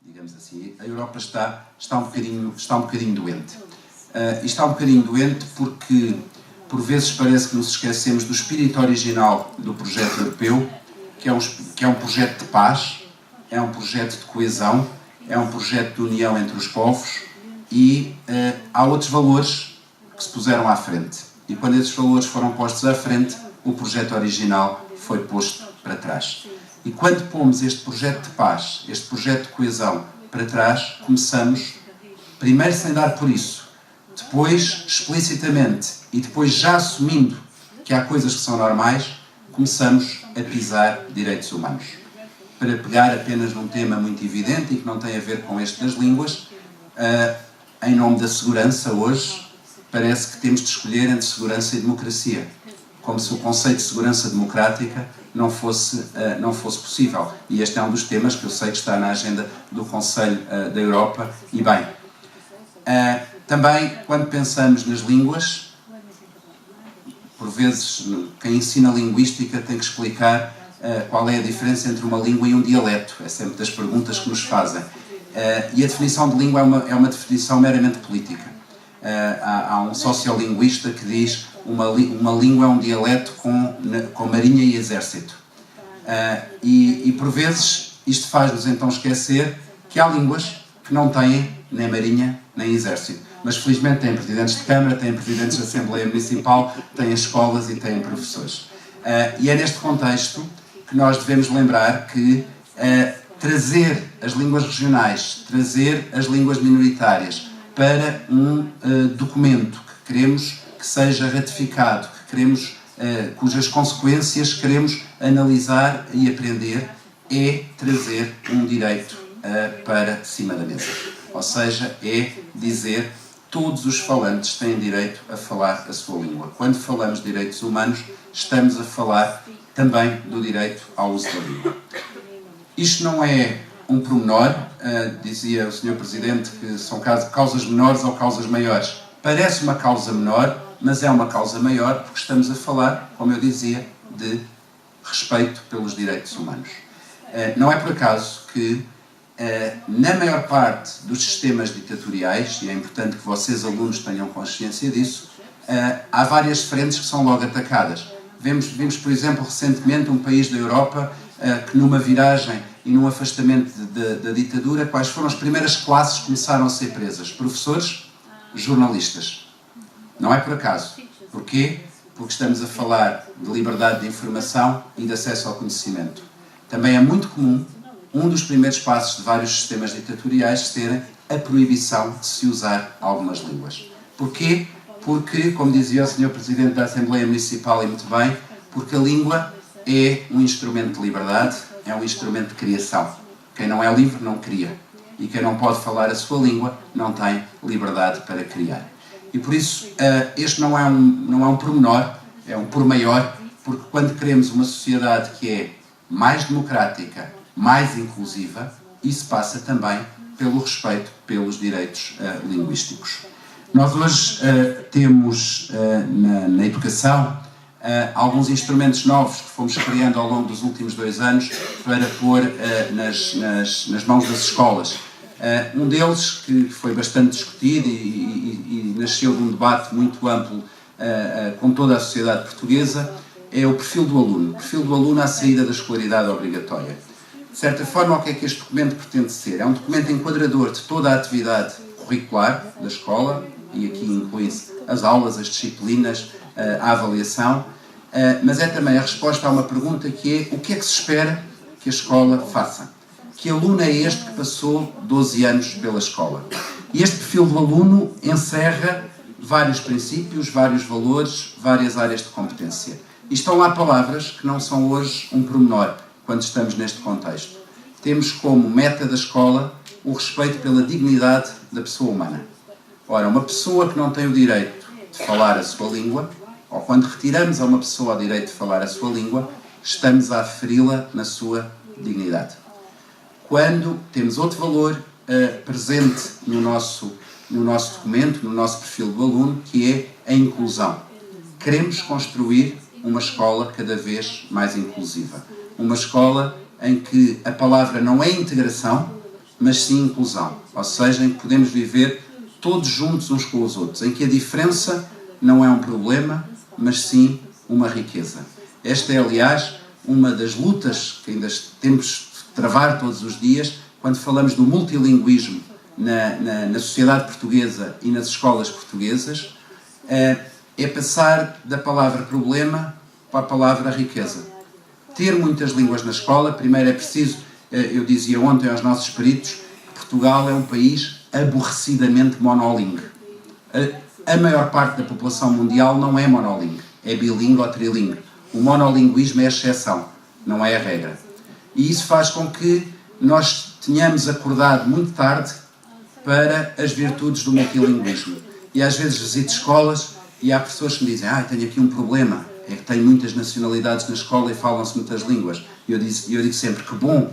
digamos assim. A Europa está um bocadinho doente. E está um bocadinho doente porque, por vezes, parece que nos esquecemos do espírito original do projeto europeu, que é um projeto de paz, é um projeto de coesão, é um projeto de união entre os povos e há outros valores que se puseram à frente. E quando esses valores foram postos à frente, o projeto original foi posto para trás. E quando pomos este projeto de paz, este projeto de coesão para trás, começamos, primeiro sem dar por isso, depois explicitamente e depois já assumindo que há coisas que são normais, começamos a pisar direitos humanos. Para pegar apenas num tema muito evidente e que não tem a ver com este das línguas, em nome da segurança hoje, parece que temos de escolher entre segurança e democracia, como se o conceito de segurança democrática não fosse possível. E este é um dos temas que eu sei que está na agenda do Conselho da Europa, e bem. Também, quando pensamos nas línguas, por vezes, quem ensina linguística tem que explicar qual é a diferença entre uma língua e um dialeto. É sempre das perguntas que nos fazem. E a definição de língua é uma definição meramente política. Há um sociolinguista que diz uma língua é um dialeto com marinha e exército. E por vezes isto faz-nos então esquecer que há línguas que não têm nem marinha nem exército. Mas felizmente têm presidentes de Câmara, têm presidentes de Assembleia Municipal, têm escolas e têm professores. E é neste contexto que nós devemos lembrar que trazer as línguas regionais, trazer as línguas minoritárias para um documento que queremos que seja ratificado, que queremos, cujas consequências queremos analisar e aprender, é trazer um direito para cima da mesa. Ou seja, é dizer todos os falantes têm direito a falar a sua língua. Quando falamos de direitos humanos, estamos a falar também do direito ao uso da língua. Isto não é um pormenor, dizia o Sr. Presidente que são causas menores ou causas maiores. Parece uma causa menor, mas é uma causa maior porque estamos a falar, como eu dizia, de respeito pelos direitos humanos. Não é por acaso que, na maior parte dos sistemas ditatoriais, e é importante que vocês, alunos, tenham consciência disso, há várias frentes que são logo atacadas. Vimos, por exemplo, recentemente um país da Europa que numa viragem e num afastamento da ditadura, quais foram as primeiras classes que começaram a ser presas? Professores, jornalistas. Não é por acaso. Porquê? Porque estamos a falar de liberdade de informação e de acesso ao conhecimento. Também é muito comum um dos primeiros passos de vários sistemas ditatoriais serem a proibição de se usar algumas línguas. Porquê? Porque, como dizia o Sr. Presidente da Assembleia Municipal, e muito bem, porque a língua é um instrumento de liberdade, é um instrumento de criação. Quem não é livre não cria. E quem não pode falar a sua língua não tem liberdade para criar. E por isso, este não é um pormenor, é um por maior, porque quando queremos uma sociedade que é mais democrática, mais inclusiva, isso passa também pelo respeito pelos direitos linguísticos. Nós hoje temos na educação alguns instrumentos novos que fomos criando ao longo dos últimos 2 anos para pôr nas mãos das escolas. Um deles, que foi bastante discutido e nasceu de um debate muito amplo com toda a sociedade portuguesa, é o perfil do aluno. O perfil do aluno à saída da escolaridade obrigatória. De certa forma, o que é que este documento pretende ser? É um documento enquadrador de toda a atividade curricular da escola, e aqui inclui-se as aulas, as disciplinas, a avaliação, mas é também a resposta a uma pergunta que é: o que é que se espera que a escola faça? Que aluno é este que passou 12 anos pela escola? E este perfil do aluno encerra vários princípios, vários valores, várias áreas de competência. E estão lá palavras que não são hoje um pormenor quando estamos neste contexto. Temos como meta da escola o respeito pela dignidade da pessoa humana. Ora, uma pessoa que não tem o direito de falar a sua língua, ou quando retiramos a uma pessoa o direito de falar a sua língua, estamos a feri-la na sua dignidade. Quando temos outro valor presente no nosso documento, no nosso perfil do aluno, que é a inclusão. Queremos construir uma escola cada vez mais inclusiva. Uma escola em que a palavra não é integração, mas sim inclusão, ou seja, em que podemos viver todos juntos uns com os outros, em que a diferença não é um problema, mas sim uma riqueza. Esta é, aliás, uma das lutas que ainda temos de travar todos os dias quando falamos do multilinguismo na sociedade portuguesa e nas escolas portuguesas, é passar da palavra problema para a palavra riqueza. Ter muitas línguas na escola, primeiro é preciso, eu dizia ontem aos nossos peritos, que Portugal é um país aborrecidamente monolingue. A maior parte da população mundial não é monolingue, é bilingue ou trilingue. O monolinguismo é a exceção, não é a regra. E isso faz com que nós tenhamos acordado muito tarde para as virtudes do multilinguismo. E às vezes visito escolas e há pessoas que me dizem: tenho aqui um problema, é que tenho muitas nacionalidades na escola e falam-se muitas línguas. E eu digo sempre: que bom,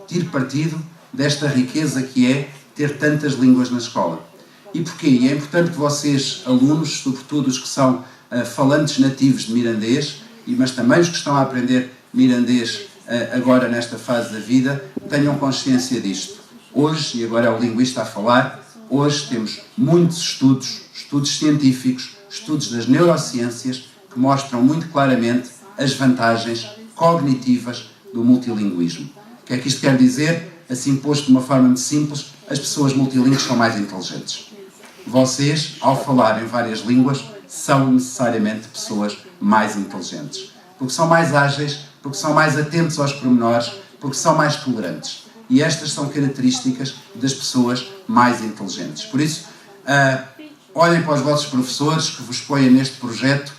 tire partido desta riqueza que é ter tantas línguas na escola. E porquê? E é importante que vocês, alunos, sobretudo os que são falantes nativos de mirandês, mas também os que estão a aprender mirandês agora nesta fase da vida, tenham consciência disto. Hoje, e agora é o linguista a falar, hoje temos muitos estudos científicos, estudos das neurociências, que mostram muito claramente as vantagens cognitivas do multilinguismo. O que é que isto quer dizer? Assim posto de uma forma muito simples, as pessoas multilingües são mais inteligentes. Vocês, ao falarem várias línguas, são necessariamente pessoas mais inteligentes. Porque são mais ágeis, porque são mais atentos aos pormenores, porque são mais tolerantes. E estas são características das pessoas mais inteligentes. Por isso, olhem para os vossos professores que vos põem neste projeto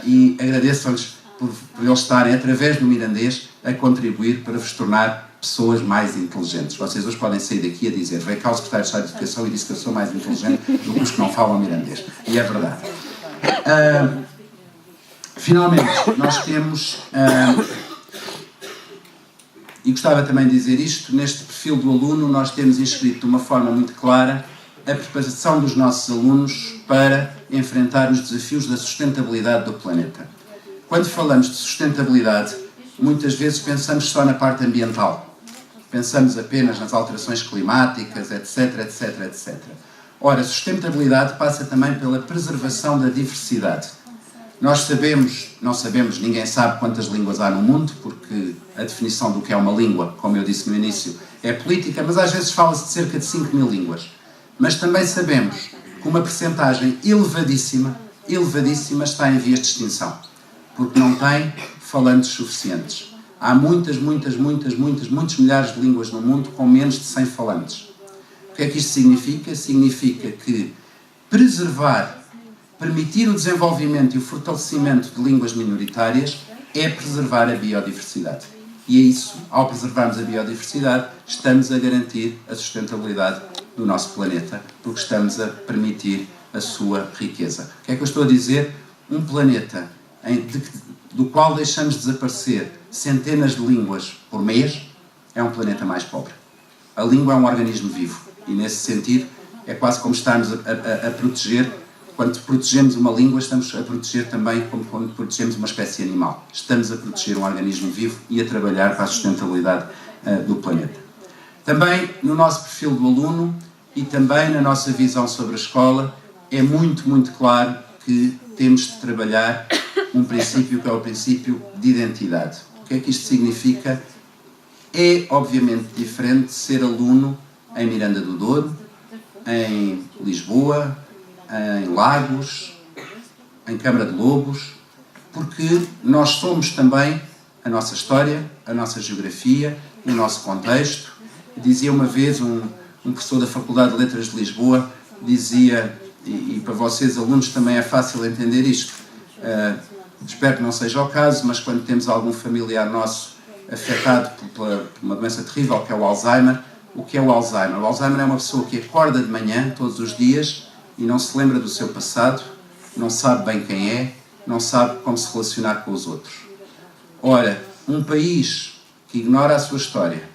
e agradeçam-lhes por eles estarem, através do mirandês, a contribuir para vos tornar pessoas mais inteligentes. Vocês hoje podem sair daqui a dizer: veio cá o secretário de Estado de Educação e disse que eu sou mais inteligente do que os que não falam mirandês. E é verdade. Finalmente, nós temos, e gostava também de dizer isto, neste perfil do aluno nós temos inscrito de uma forma muito clara a preparação dos nossos alunos para enfrentar os desafios da sustentabilidade do planeta. Quando falamos de sustentabilidade, muitas vezes pensamos só na parte ambiental. Pensamos apenas nas alterações climáticas, etc, etc, etc. Ora, sustentabilidade passa também pela preservação da diversidade. Nós sabemos, não sabemos, ninguém sabe quantas línguas há no mundo, porque a definição do que é uma língua, como eu disse no início, é política, mas às vezes fala-se de cerca de 5.000 línguas. Mas também sabemos que uma percentagem elevadíssima está em vias de extinção, porque não tem falantes suficientes. Há muitos milhares de línguas no mundo com menos de 100 falantes. O que é que isto significa? Significa que preservar, permitir o desenvolvimento e o fortalecimento de línguas minoritárias é preservar a biodiversidade. E é isso, ao preservarmos a biodiversidade, estamos a garantir a sustentabilidade do nosso planeta, porque estamos a permitir a sua riqueza. O que é que eu estou a dizer? Um planeta do qual deixamos desaparecer centenas de línguas por mês é um planeta mais pobre. A língua é um organismo vivo e, nesse sentido, é quase como estarmos a proteger. Quando protegemos uma língua, estamos a proteger também como quando protegemos uma espécie animal. Estamos a proteger um organismo vivo e a trabalhar para a sustentabilidade do planeta. Também no nosso perfil do aluno e também na nossa visão sobre a escola, é muito, muito claro que temos de trabalhar um princípio que é o princípio de identidade. O que é que isto significa? É, obviamente, diferente ser aluno em Miranda do Douro, em Lisboa, em Lagos, em Câmara de Lobos, porque nós somos também a nossa história, a nossa geografia, o nosso contexto. Dizia uma vez um professor da Faculdade de Letras de Lisboa, dizia, e para vocês alunos também é fácil entender isto, espero que não seja o caso, mas quando temos algum familiar nosso afetado por uma doença terrível, que é o Alzheimer, o que é o Alzheimer? O Alzheimer é uma pessoa que acorda de manhã, todos os dias, e não se lembra do seu passado, não sabe bem quem é, não sabe como se relacionar com os outros. Ora, um país que ignora a sua história,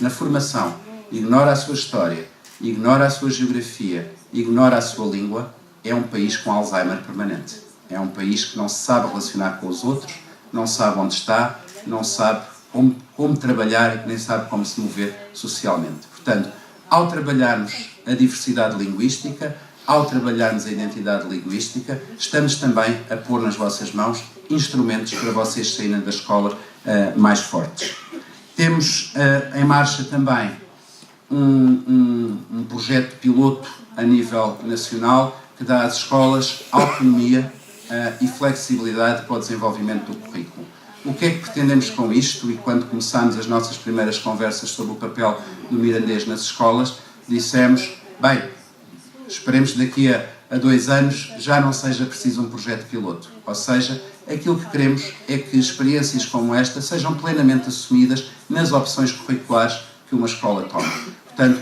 na formação, ignora a sua história, ignora a sua geografia, ignora a sua língua, é um país com Alzheimer permanente. É um país que não se sabe relacionar com os outros, não sabe onde está, não sabe como trabalhar e nem sabe como se mover socialmente. Portanto, ao trabalharmos a diversidade linguística, ao trabalharmos a identidade linguística, estamos também a pôr nas vossas mãos instrumentos para vocês saírem da escola mais fortes. Temos em marcha também um projeto piloto a nível nacional que dá às escolas autonomia e flexibilidade para o desenvolvimento do currículo. O que é que pretendemos com isto? E quando começámos as nossas primeiras conversas sobre o papel do mirandês nas escolas, dissemos, bem, esperemos que daqui a 2 anos já não seja preciso um projeto piloto. Ou seja, aquilo que queremos é que experiências como esta sejam plenamente assumidas nas opções curriculares que uma escola toma. Portanto,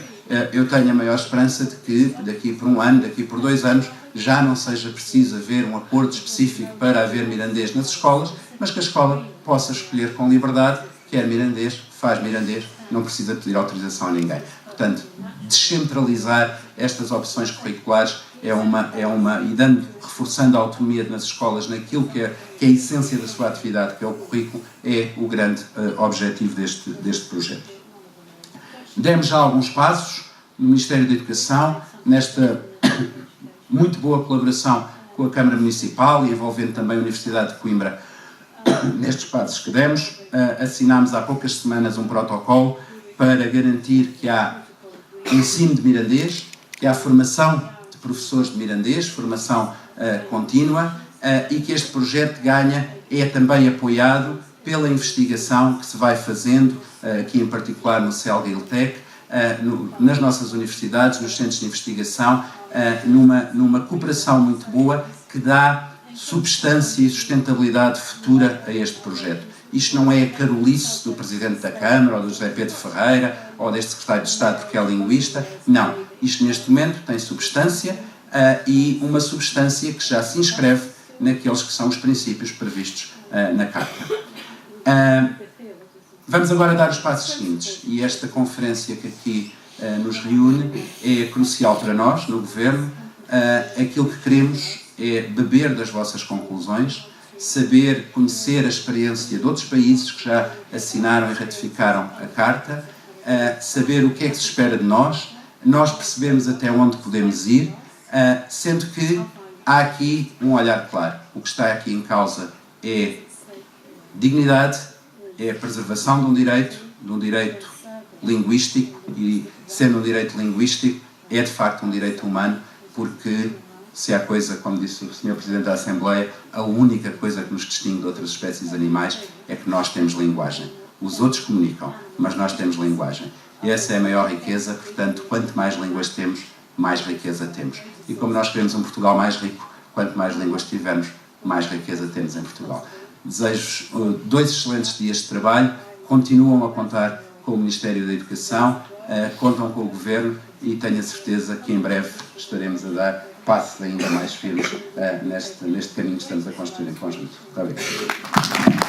eu tenho a maior esperança de que daqui por 1 ano, daqui por 2 anos, já não seja preciso haver um acordo específico para haver mirandês nas escolas, mas que a escola possa escolher com liberdade, quer mirandês, faz mirandês, não precisa pedir autorização a ninguém. Portanto, descentralizar estas opções curriculares e reforçando a autonomia nas escolas naquilo que é a essência da sua atividade, que é o currículo, é o grande objetivo deste projeto. Demos já alguns passos no Ministério da Educação, nesta muito boa colaboração com a Câmara Municipal e envolvendo também a Universidade de Coimbra, nestes passos que demos. Assinámos há poucas semanas um protocolo para garantir que há ensino de mirandês, que há formação de professores de mirandês, formação contínua, e que este projeto é também apoiado pela investigação que se vai fazendo, aqui em particular no CELG e ILTEC, nas nossas universidades, nos centros de investigação, numa cooperação muito boa que dá substância e sustentabilidade futura a este projeto. Isto não é a carolice do Presidente da Câmara, ou do José Pedro Ferreira, ou deste Secretário de Estado porque é linguista. Não. Isto neste momento tem substância e uma substância que já se inscreve naqueles que são os princípios previstos na Carta. Vamos agora dar os passos seguintes, e esta conferência que aqui nos reúne é crucial para nós, no Governo. Aquilo que queremos é beber das vossas conclusões, saber, conhecer a experiência de outros países que já assinaram e ratificaram a Carta, saber o que é que se espera de nós percebermos até onde podemos ir, sendo que há aqui um olhar claro. O que está aqui em causa é dignidade, é a preservação de um direito linguístico, e sendo um direito linguístico, é de facto um direito humano, porque se há coisa, como disse o Sr. Presidente da Assembleia, a única coisa que nos distingue de outras espécies animais é que nós temos linguagem. Os outros comunicam, mas nós temos linguagem. E essa é a maior riqueza, portanto, quanto mais línguas temos, mais riqueza temos. E como nós queremos um Portugal mais rico, quanto mais línguas tivermos, mais riqueza temos em Portugal. Desejo 2 excelentes dias de trabalho, continuam a contar com o Ministério da Educação, contam com o Governo e tenho a certeza que em breve estaremos a dar passos ainda mais firmes neste caminho que estamos a construir em conjunto. Muito obrigado.